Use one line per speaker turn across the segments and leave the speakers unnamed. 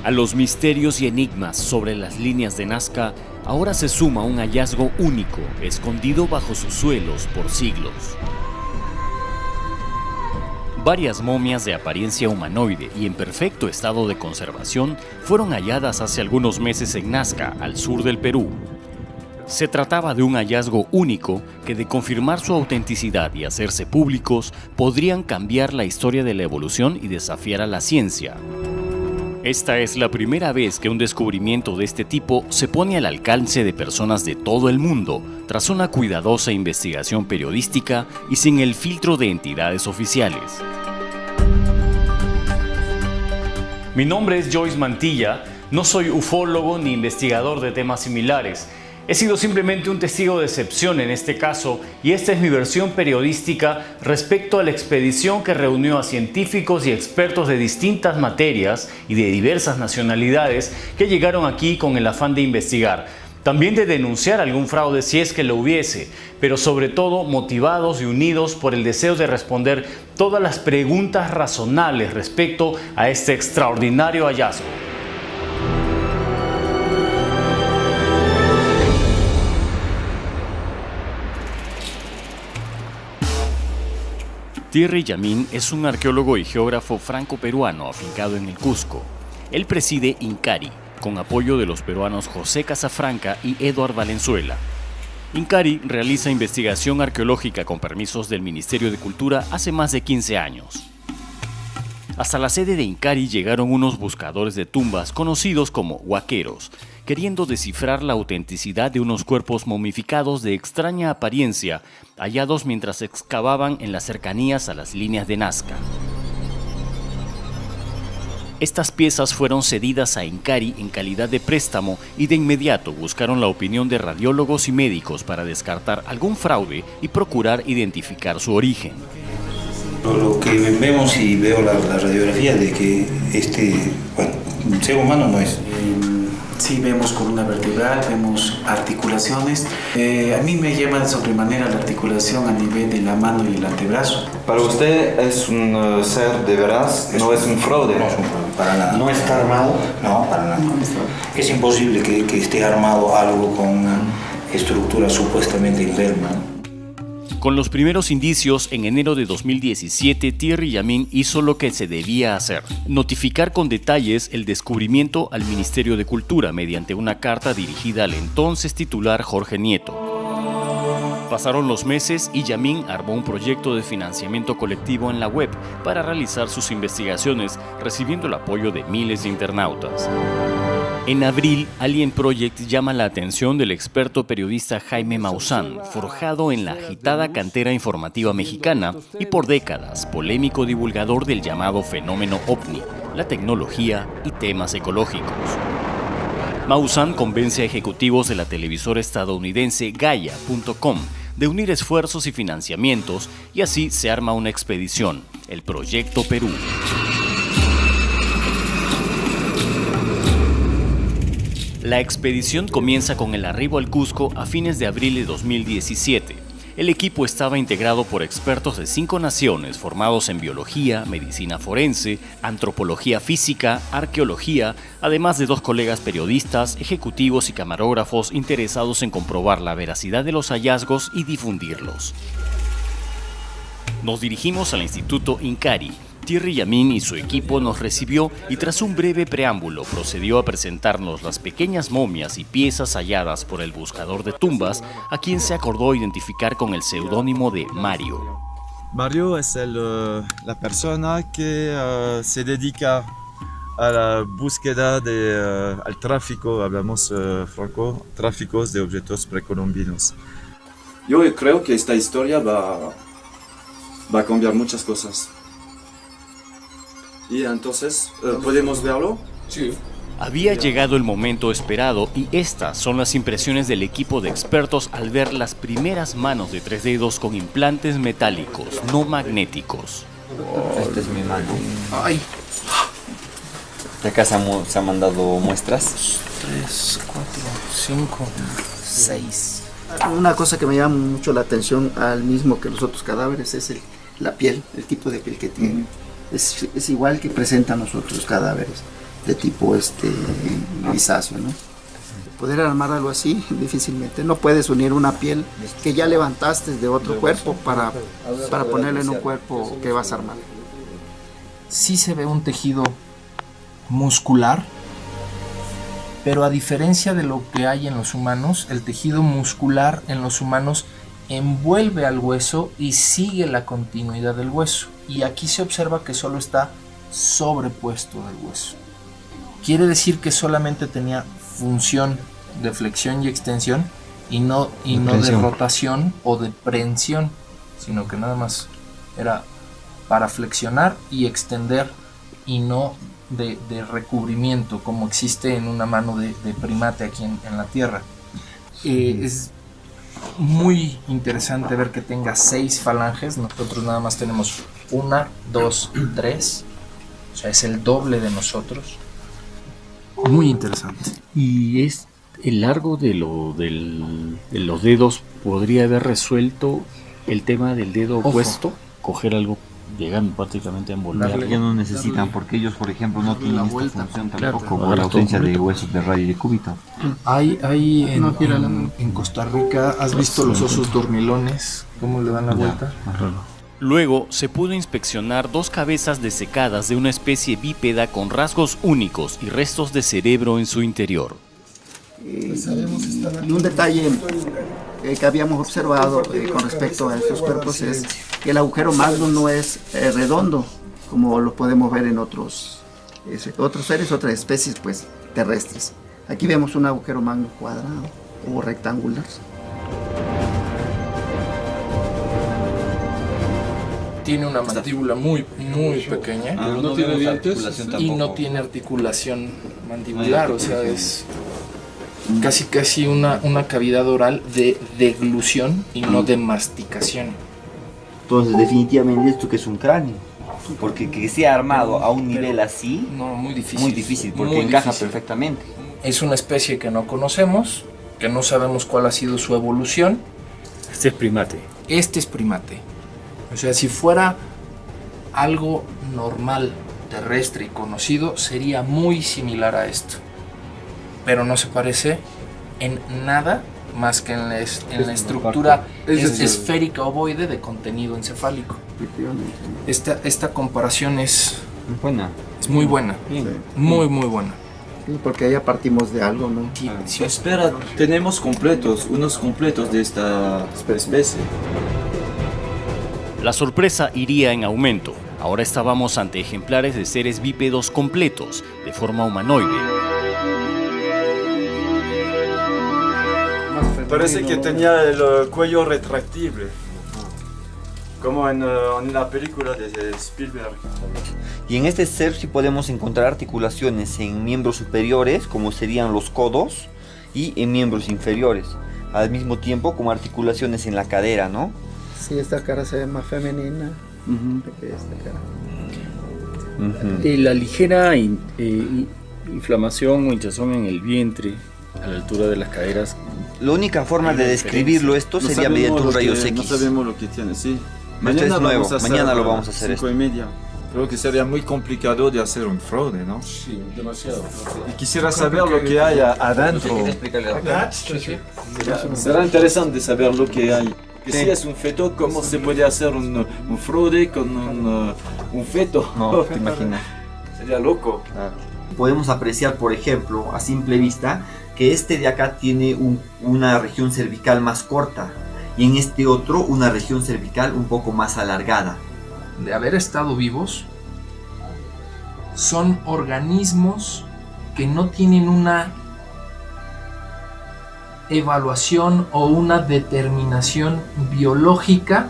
A los misterios y enigmas sobre las líneas de Nazca, ahora se suma un hallazgo único, escondido bajo sus suelos por siglos. Varias momias de apariencia humanoide y en perfecto estado de conservación fueron halladas hace algunos meses en Nazca, al sur del Perú. Se trataba de un hallazgo único que, de confirmar su autenticidad y hacerse públicos, podrían cambiar la historia de la evolución y desafiar a la ciencia. Esta es la primera vez que un descubrimiento de este tipo se pone al alcance de personas de todo el mundo, tras una cuidadosa investigación periodística y sin el filtro de entidades oficiales. Mi nombre es Joyce Mantilla, no soy ufólogo ni investigador de temas similares. He sido simplemente un testigo de excepción en este caso, y esta es mi versión periodística respecto a la expedición que reunió a científicos y expertos de distintas materias y de diversas nacionalidades que llegaron aquí con el afán de investigar, también de denunciar algún fraude si es que lo hubiese, pero sobre todo motivados y unidos por el deseo de responder todas las preguntas razonables respecto a este extraordinario hallazgo. Thierry Yamin es un arqueólogo y geógrafo franco-peruano afincado en el Cusco. Él preside INCARI, con apoyo de los peruanos José Casafranca y Eduard Valenzuela. INCARI realiza investigación arqueológica con permisos del Ministerio de Cultura hace más de 15 años. Hasta la sede de INCARI llegaron unos buscadores de tumbas conocidos como huaqueros, queriendo descifrar la autenticidad de unos cuerpos momificados de extraña apariencia hallados mientras excavaban en las cercanías a las líneas de Nazca. Estas piezas fueron cedidas a INCARI en calidad de préstamo y de inmediato buscaron la opinión de radiólogos y médicos para descartar algún fraude y procurar identificar su origen.
Lo que vemos y veo la radiografía de que un ser humano no es.
Sí, vemos columna vertebral, vemos articulaciones. A mí me llama de sobremanera la articulación a nivel de la mano y el antebrazo.
Para usted es un ser de verdad, no es un fraude.
No es un fraude, para nada. ¿No está armado? No, para nada. Es imposible que esté armado algo con una estructura supuestamente enferma.
Con los primeros indicios, en enero de 2017, Thierry Yamin hizo lo que se debía hacer: notificar con detalles el descubrimiento al Ministerio de Cultura mediante una carta dirigida al entonces titular Jorge Nieto. Pasaron los meses y Yamin armó un proyecto de financiamiento colectivo en la web para realizar sus investigaciones, recibiendo el apoyo de miles de internautas. En abril, Alien Project llama la atención del experto periodista Jaime Maussan, forjado en la agitada cantera informativa mexicana y por décadas polémico divulgador del llamado fenómeno OVNI, la tecnología y temas ecológicos. Maussan convence a ejecutivos de la televisora estadounidense Gaia.com de unir esfuerzos y financiamientos, y así se arma una expedición, el Proyecto Perú. La expedición comienza con el arribo al Cusco a fines de abril de 2017. El equipo estaba integrado por expertos de 5 naciones formados en biología, medicina forense, antropología física, arqueología, además de 2 colegas periodistas, ejecutivos y camarógrafos interesados en comprobar la veracidad de los hallazgos y difundirlos. Nos dirigimos al Instituto INCARI. Thierry Yamin y su equipo nos recibió y tras un breve preámbulo procedió a presentarnos las pequeñas momias y piezas halladas por el buscador de tumbas, a quien se acordó identificar con el seudónimo de Mario.
Mario es la persona que se dedica a la búsqueda al tráfico, hablamos franco, tráficos de objetos precolombinos.
Yo creo que esta historia va a cambiar muchas cosas. Y entonces, ¿podemos verlo?
Sí. Había llegado el momento esperado y estas son las impresiones del equipo de expertos al ver las primeras manos de 3 dedos con implantes metálicos, no magnéticos.
Esta es mi mano.
Ay.
¿De acá se han mandado muestras?
3, 4, 5, 6. Una cosa que me llama mucho la atención al mismo que los otros cadáveres es la piel, el tipo de piel que tiene. Es igual que presentan los otros cadáveres.
de tipo grisáceo, ¿no? Poder armar algo así, difícilmente. No puedes unir una piel que ya levantaste de otro cuerpo para ponerle en un cuerpo que vas a armar.
Sí se ve un tejido muscular, pero a diferencia de lo que hay en los humanos, el tejido muscular en los humanos envuelve al hueso y sigue la continuidad del hueso. Y aquí se observa que solo está sobrepuesto del hueso. Quiere decir que solamente tenía función de flexión y extensión y no de rotación o de prensión, sino que nada más era para flexionar y extender y no de recubrimiento como existe en una mano de primate aquí en la Tierra. Es muy interesante ver que tenga 6 falanges. Nosotros nada más tenemos 1, 2, 3, o sea, es el doble de nosotros. Muy interesante.
Y es el largo de los dedos podría haber resuelto el tema del dedo opuesto, coger algo, llegan prácticamente a envolver.
Ya no necesitan, porque ellos, por ejemplo, no tienen esta función tampoco, por la ausencia de huesos de radio y de cúbito.
Hay en Costa Rica, ¿has visto los osos dormilones? ¿Cómo le dan la vuelta?
Luego se pudo inspeccionar 2 cabezas desecadas de una especie bípeda con rasgos únicos y restos de cerebro en su interior.
Y un detalle que habíamos observado con respecto a estos cuerpos es que el agujero magnum no es redondo, como lo podemos ver en otros seres, otras especies pues terrestres. Aquí vemos un agujero magnum cuadrado o rectangular.
Tiene una mandíbula muy pequeña
no tiene dientes
y no tiene articulación mandibular, o sea, es casi una cavidad oral de deglución y no de masticación.
Entonces, definitivamente esto que es un cráneo, porque que sea armado a un nivel así,
no, muy difícil.
Muy difícil, porque
muy
encaja
difícil.
perfectamente.
Es una especie que no conocemos, que no sabemos cuál ha sido su evolución.
Este es primate.
Este es primate. O sea, si fuera algo normal, terrestre y conocido, sería muy similar a esto. Pero no se parece en nada más que en la estructura esférica ovoide de contenido encefálico. Esta comparación es muy buena. Muy buena.
Sí, porque ya partimos de algo, ¿no?
Sí.
Espera, tenemos unos completos de esta especie.
La sorpresa iría en aumento. Ahora estábamos ante ejemplares de seres bípedos completos, de forma humanoide.
Parece que tenía el cuello retractible, como en la película de Spielberg.
Y en este ser sí podemos encontrar articulaciones en miembros superiores, como serían los codos, y en miembros inferiores, al mismo tiempo como articulaciones en la cadera, ¿no?
Sí, esta cara se ve más femenina que esta cara.
La ligera inflamación o hinchazón en el vientre, a la altura de las caderas.
La única forma de describirlo esto sería mediante un rayos X.
No sabemos lo que tiene, sí.
Esto es nuevo, mañana lo vamos a hacer.
5:30. Creo que sería muy complicado de hacer un fraude, ¿no?
Sí, demasiado. Y quisiera saber lo que hay adentro.
Será interesante saber lo que hay. Que si es un feto, ¿cómo se puede hacer un fraude con un feto?
No, te imaginas.
Sería loco.
Podemos apreciar, por ejemplo, a simple vista, que este de acá tiene una región cervical más corta y en este otro una región cervical un poco más alargada.
De haber estado vivos, son organismos que no tienen una evaluación o una determinación biológica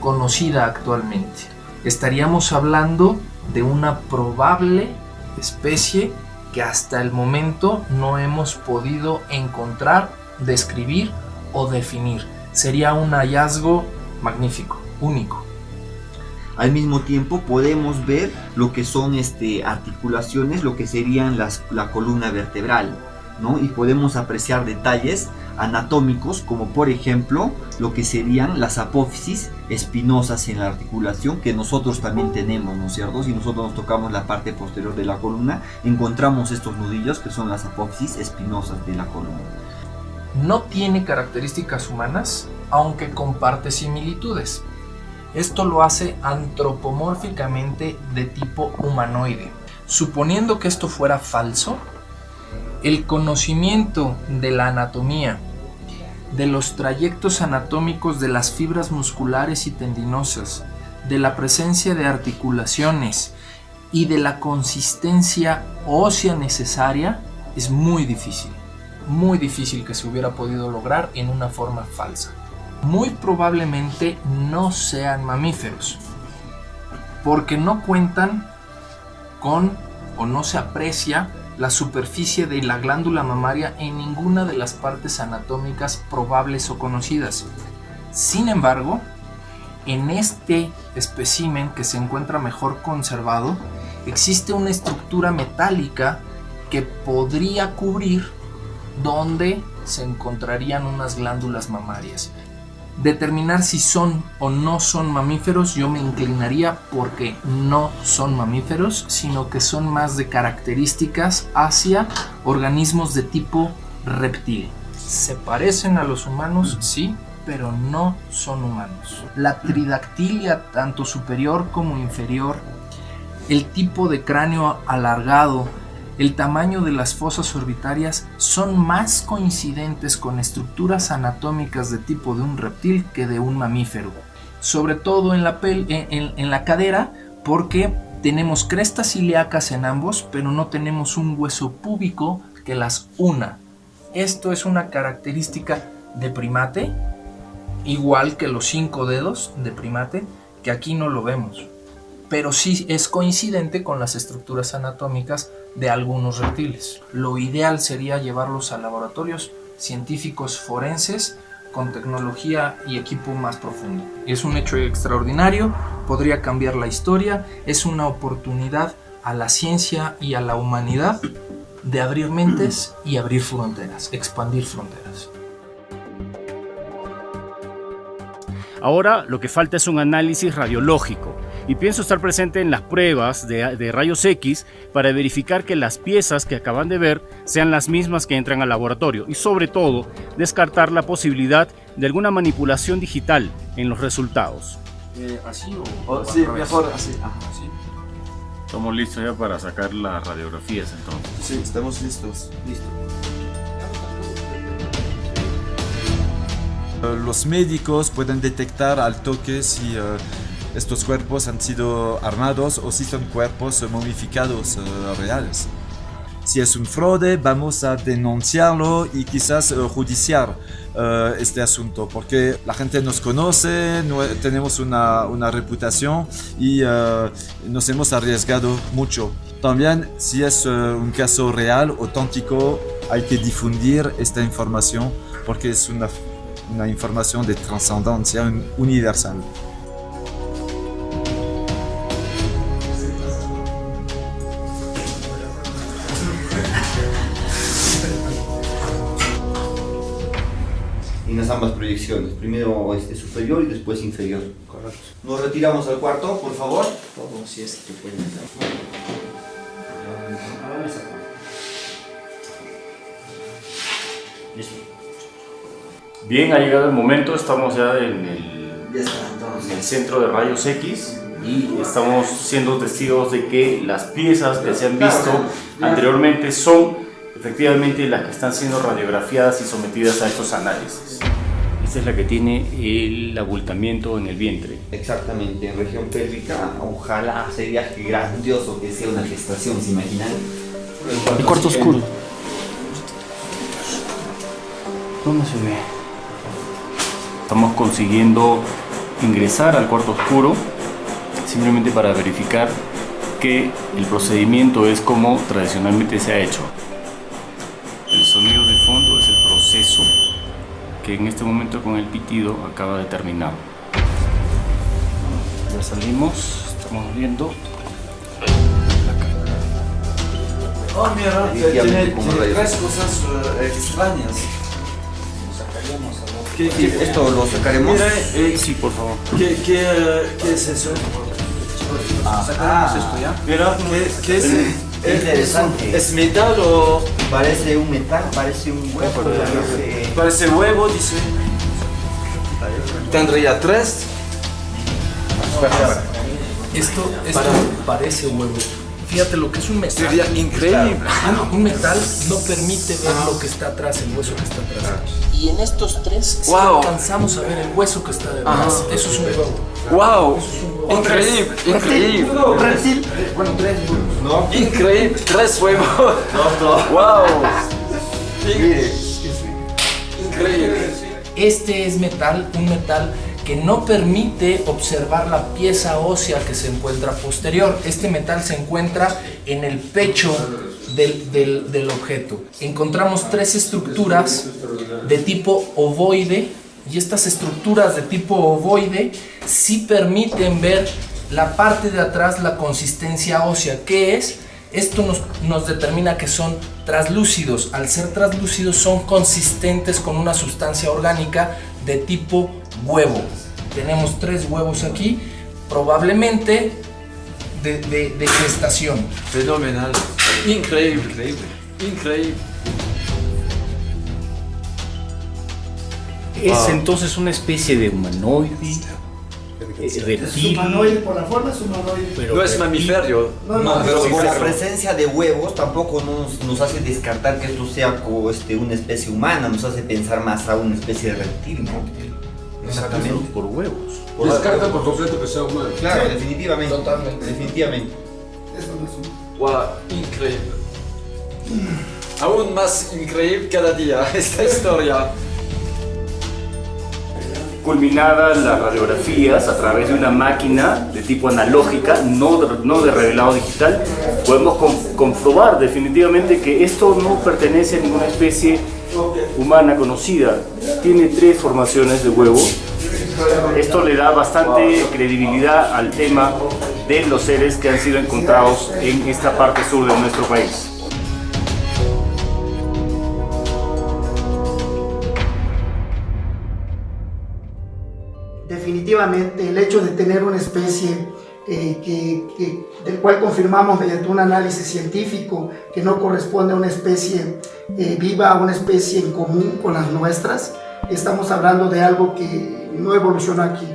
conocida actualmente. Estaríamos hablando de una probable especie que hasta el momento no hemos podido encontrar, describir o definir. Sería un hallazgo magnífico, único.
Al mismo tiempo podemos ver lo que son articulaciones, lo que serían la columna vertebral, ¿no? Y podemos apreciar detalles anatómicos, como por ejemplo lo que serían las apófisis espinosas en la articulación, que nosotros también tenemos, ¿no es cierto? Si nosotros nos tocamos la parte posterior de la columna, encontramos estos nudillos que son las apófisis espinosas de la columna.
No tiene características humanas, aunque comparte similitudes. Esto lo hace antropomórficamente de tipo humanoide. Suponiendo que esto fuera falso, el conocimiento de la anatomía, de los trayectos anatómicos de las fibras musculares y tendinosas, de la presencia de articulaciones y de la consistencia ósea necesaria es muy difícil que se hubiera podido lograr en una forma falsa. Muy probablemente no sean mamíferos, porque no cuentan con o no se aprecia la superficie de la glándula mamaria en ninguna de las partes anatómicas probables o conocidas. Sin embargo, en este espécimen que se encuentra mejor conservado, existe una estructura metálica que podría cubrir donde se encontrarían unas glándulas mamarias. Determinar si son o no son mamíferos, yo me inclinaría porque no son mamíferos, sino que son más de características hacia organismos de tipo reptil. Se parecen a los humanos, sí, pero no son humanos. La tridactilia, tanto superior como inferior, el tipo de cráneo alargado, el tamaño de las fosas orbitarias son más coincidentes con estructuras anatómicas de tipo de un reptil que de un mamífero. Sobre todo en la cadera, porque tenemos crestas ilíacas en ambos, pero no tenemos un hueso púbico que las una. Esto es una característica de primate, igual que los 5 dedos de primate, que aquí no lo vemos, pero sí es coincidente con las estructuras anatómicas de algunos reptiles. Lo ideal sería llevarlos a laboratorios científicos forenses con tecnología y equipo más profundo. Es un hecho extraordinario, podría cambiar la historia, es una oportunidad a la ciencia y a la humanidad de abrir mentes y abrir fronteras, expandir fronteras.
Ahora lo que falta es un análisis radiológico y pienso estar presente en las pruebas de rayos X para verificar que las piezas que acaban de ver sean las mismas que entran al laboratorio y sobre todo descartar la posibilidad de alguna manipulación digital en los resultados.
¿Así
Sí, mejor así.
¿Así?
Estamos listos ya para sacar las radiografías entonces.
Sí, estamos listos. Los médicos pueden detectar al toque si estos cuerpos han sido armados o si son cuerpos momificados reales. Si es un fraude, vamos a denunciarlo y quizás judiciar este asunto, porque la gente nos conoce, tenemos una reputación y nos hemos arriesgado mucho. También, si es un caso real, auténtico, hay que difundir esta información porque es una información de trascendencia universal.
En las ambas proyecciones, primero superior y después inferior. Correcto. Nos retiramos al cuarto, por favor.
Todo si es que pueden dar.
Listo. Bien, ha llegado el momento, estamos ya en el centro de rayos X y estamos siendo testigos de que las piezas que se han visto anteriormente son efectivamente las que están siendo radiografiadas y sometidas a estos análisis. Esta es la que tiene el abultamiento en el vientre.
Exactamente, en región pélvica, ojalá sería grandioso que sea una gestación, ¿se imaginan?
El cuarto oscuro. ¿Dónde se ve? Estamos consiguiendo ingresar al cuarto oscuro simplemente para verificar que el procedimiento es como tradicionalmente se ha hecho. El sonido de fondo es el proceso que en este momento con el pitido acaba de terminar. Ya salimos, estamos viendo.
Oh, mira, tiene 3 cosas extrañas.
Esto lo sacaremos.
Sí, por favor.
¿Qué es eso?
Sacamos esto ya.
Mira, ¿qué es?
Interesante.
¿Es metal o...?
Parece un metal, parece un huevo.
Parece huevo, dice. Tendría 3.
Esto parece huevo. Fíjate lo que es un metal.
Sería increíble.
Un metal no permite ver lo que está atrás, el hueso que está atrás. Y en estos tres sí
Wow.
alcanzamos a ver el hueso que está detrás. Eso es un huevo.
¡Wow! Increíble, increíble.
Reptil.
Bueno, 3 huevos.
Increíble, 3 huevos. ¡Wow! Increíble.
Este es metal, un metal que no permite observar la pieza ósea que se encuentra posterior. Este metal se encuentra en el pecho del objeto. Encontramos 3 estructuras de tipo ovoide, y estas estructuras de tipo ovoide sí permiten ver la parte de atrás, la consistencia ósea. ¿Qué es? Esto nos determina que son translúcidos. Al ser translúcidos son consistentes con una sustancia orgánica de tipo huevo. Tenemos 3 huevos aquí, probablemente de gestación.
Fenomenal. Increíble. Increíble.
Es entonces una especie de humanoide, reptil.
Humanoide, por la forma es humanoide.
Pero
No es mamífero.
No, pero por la
claro.
presencia de huevos tampoco nos hace descartar que esto sea una especie humana, nos hace pensar más a una especie de reptil, ¿no?
Exactamente. Por huevos.
Descarta por completo que sea humano.
Claro, definitivamente.
Totalmente.
Definitivamente.
Eso no es un...
¡Wow! Increíble. Aún más increíble cada día esta historia.
Culminadas las radiografías a través de una máquina de tipo analógica, no de revelado digital, podemos comprobar definitivamente que esto no pertenece a ninguna especie humana conocida. Tiene 3 formaciones de huevo. Esto le da bastante credibilidad al tema de los seres que han sido encontrados en esta parte sur de nuestro país.
Definitivamente el hecho de tener una especie del cual confirmamos mediante un análisis científico que no corresponde a una especie viva, a una especie en común con las nuestras, estamos hablando de algo que no evolucionó aquí,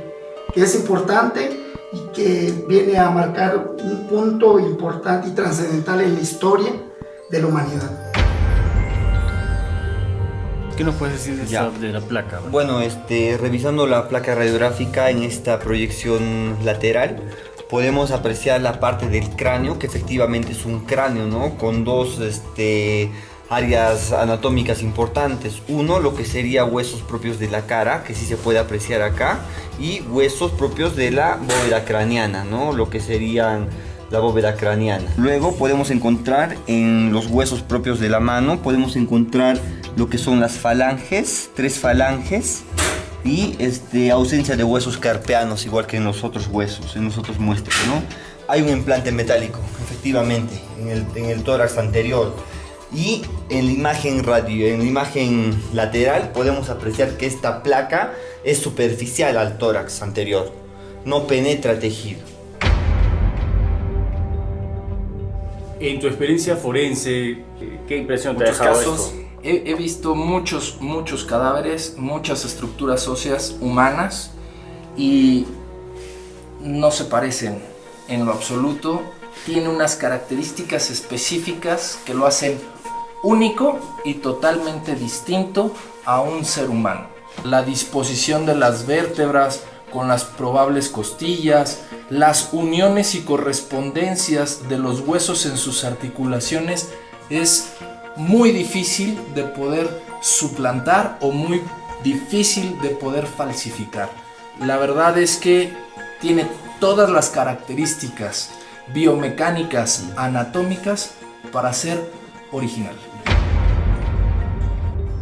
que es importante y que viene a marcar un punto importante y trascendental en la historia de la humanidad.
¿Qué nos puedes decir de la placa?
Bueno, revisando la placa radiográfica en esta proyección lateral, podemos apreciar la parte del cráneo, que efectivamente es un cráneo, ¿no? Con 2 áreas anatómicas importantes. Uno, lo que sería huesos propios de la cara, que sí se puede apreciar acá, y huesos propios de la bóveda craneana, ¿no? Lo que serían la bóveda craneana. Luego podemos encontrar en los huesos propios de la mano, podemos encontrar lo que son las falanges, 3 falanges, y ausencia de huesos carpeanos, igual que en los otros huesos, en los otros muestras, ¿no? Hay un implante metálico, efectivamente, en el tórax anterior. Y en la imagen lateral podemos apreciar que esta placa es superficial al tórax anterior, no penetra el tejido.
En tu experiencia forense, ¿qué impresión te ha dejado esto?
He visto muchos cadáveres, muchas estructuras óseas humanas y no se parecen en lo absoluto. Tiene unas características específicas que lo hacen único y totalmente distinto a un ser humano. La disposición de las vértebras con las probables costillas, las uniones y correspondencias de los huesos en sus articulaciones es muy difícil de poder suplantar o muy difícil de poder falsificar. La verdad es que tiene todas las características biomecánicas, anatómicas para ser original.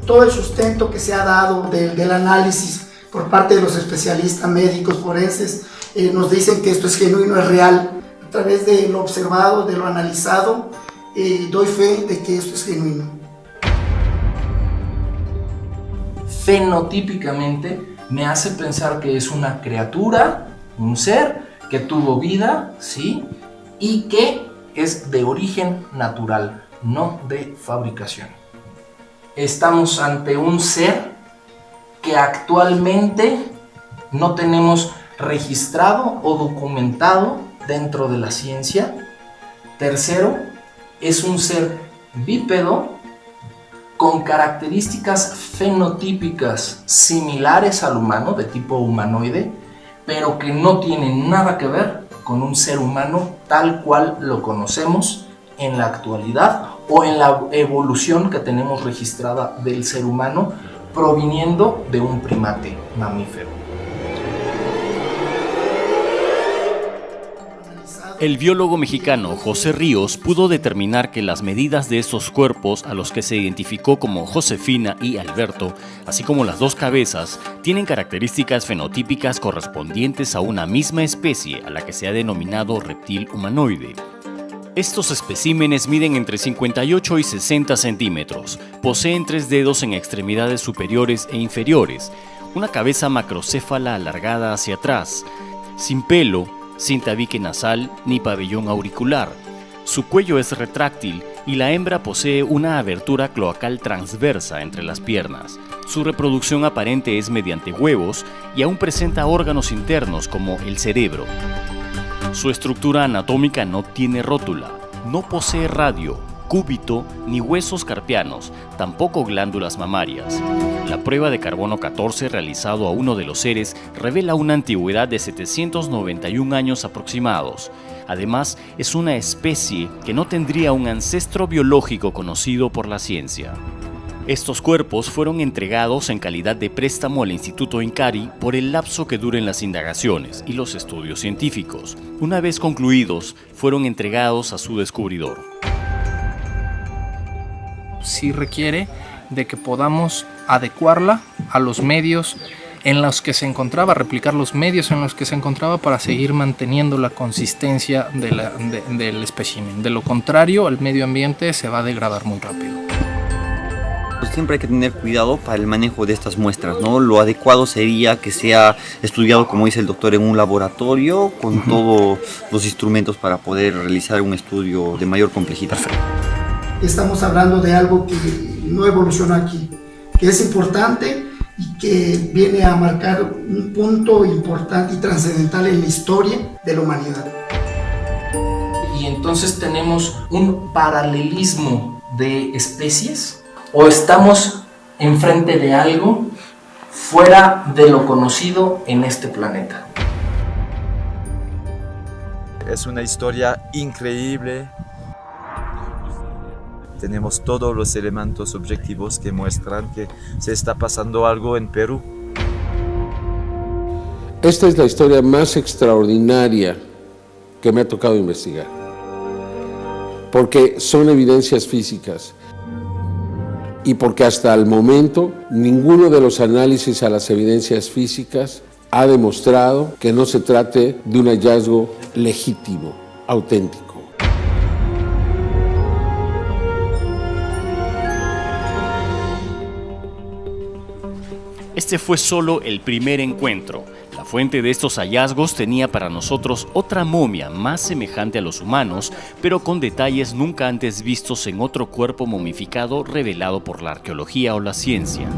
Todo el sustento que se ha dado del análisis por parte de los especialistas médicos forenses nos dicen que esto es genuino, es real. A través de lo observado, de lo analizado, doy fe de que esto es genuino.
fenotípicamente me hace pensar que es una criatura, un ser que tuvo vida, ¿sí? Y que es de origen natural, no de fabricación. Estamos ante un ser que actualmente no tenemos registrado o documentado dentro de la ciencia. Tercero, es un ser bípedo con características fenotípicas similares al humano, de tipo humanoide, pero que no tienen nada que ver con un ser humano tal cual lo conocemos en la actualidad o en la evolución que tenemos registrada del ser humano proviniendo de un primate mamífero.
El biólogo mexicano José Ríos pudo determinar que las medidas de estos cuerpos, a los que se identificó como Josefina y Alberto, así como las dos cabezas, tienen características fenotípicas correspondientes a una misma especie a la que se ha denominado reptil humanoide. Estos especímenes miden entre 58 y 60 centímetros, poseen 3 dedos en extremidades superiores e inferiores, una cabeza macrocéfala alargada hacia atrás, sin pelo, sin tabique nasal ni pabellón auricular. Su cuello es retráctil y la hembra posee una abertura cloacal transversa entre las piernas. Su reproducción aparente es mediante huevos y aún presenta órganos internos como el cerebro. Su estructura anatómica no tiene rótula, no posee radio, cúbito ni huesos carpianos, tampoco glándulas mamarias. La prueba de carbono 14 realizado a uno de los seres revela una antigüedad de 791 años aproximados. Además, es una especie que no tendría un ancestro biológico conocido por la ciencia. Estos cuerpos fueron entregados en calidad de préstamo al Instituto Incari por el lapso que duren las indagaciones y los estudios científicos. Una vez concluidos, fueron entregados a su descubridor.
Sí requiere de que podamos adecuarla a los medios en los que se encontraba, replicar los medios en los que se encontraba para seguir manteniendo la consistencia del espécimen. De lo contrario, el medio ambiente se va a degradar muy rápido.
Siempre hay que tener cuidado para el manejo de estas muestras, ¿no? Lo adecuado sería que sea estudiado, como dice el doctor, en un laboratorio con todos los instrumentos para poder realizar un estudio de mayor complejidad.
Estamos hablando de algo que no evolucionó aquí, que es importante y que viene a marcar un punto importante y trascendental en la historia de la humanidad.
Y entonces tenemos un paralelismo de especies, o estamos enfrente de algo fuera de lo conocido en este planeta.
Es una historia increíble. Tenemos todos los elementos objetivos que muestran que se está pasando algo en Perú.
Esta es la historia más extraordinaria que me ha tocado investigar, porque son evidencias físicas y porque hasta el momento ninguno de los análisis a las evidencias físicas ha demostrado que no se trate de un hallazgo legítimo, auténtico.
Este fue solo el primer encuentro. La fuente de estos hallazgos tenía para nosotros otra momia más semejante a los humanos, pero con detalles nunca antes vistos en otro cuerpo momificado revelado por la arqueología o la ciencia.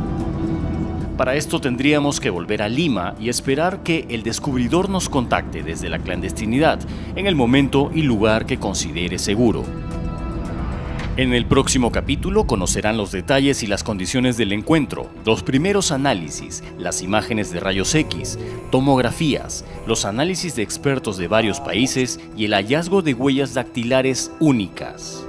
Para esto tendríamos que volver a Lima y esperar que el descubridor nos contacte desde la clandestinidad, en el momento y lugar que considere seguro. En el próximo capítulo conocerán los detalles y las condiciones del encuentro, los primeros análisis, las imágenes de rayos X, tomografías, los análisis de expertos de varios países y el hallazgo de huellas dactilares únicas.